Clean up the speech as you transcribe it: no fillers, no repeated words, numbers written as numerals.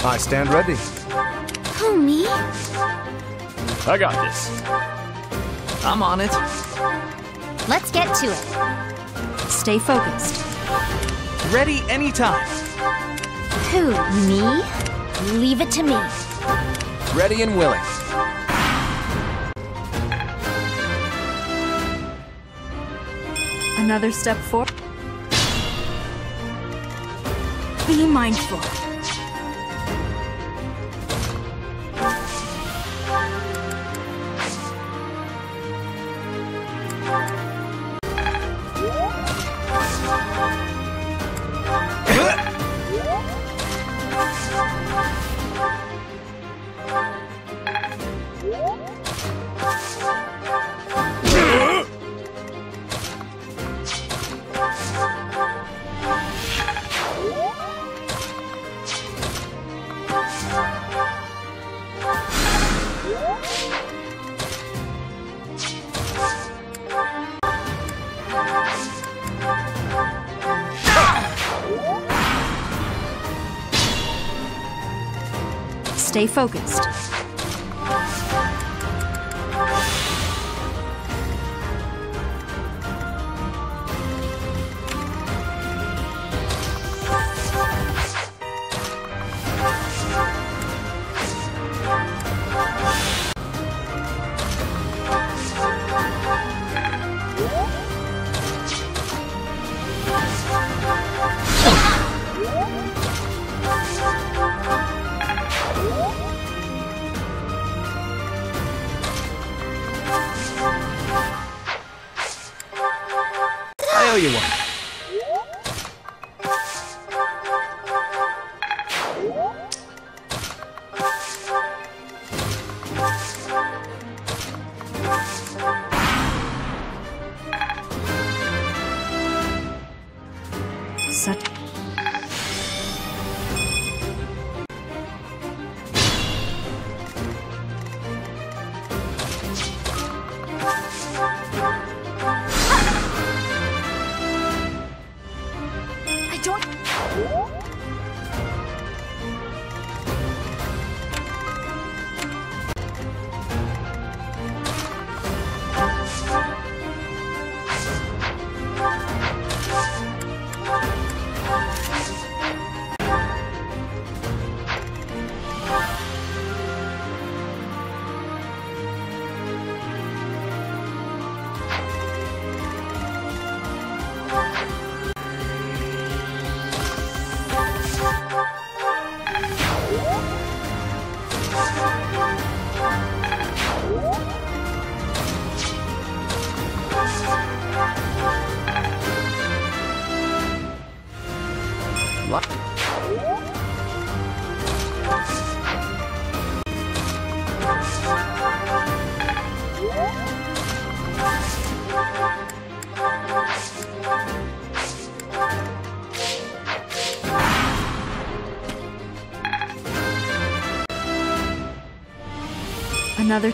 I stand ready. Who, me? I got this. I'm on it. Let's get to it. Stay focused. Ready anytime. Who, me? Leave it to me. Ready and willing. Another step forward. Be mindful. Stay focused. I owe you one. Such. I don't... Another.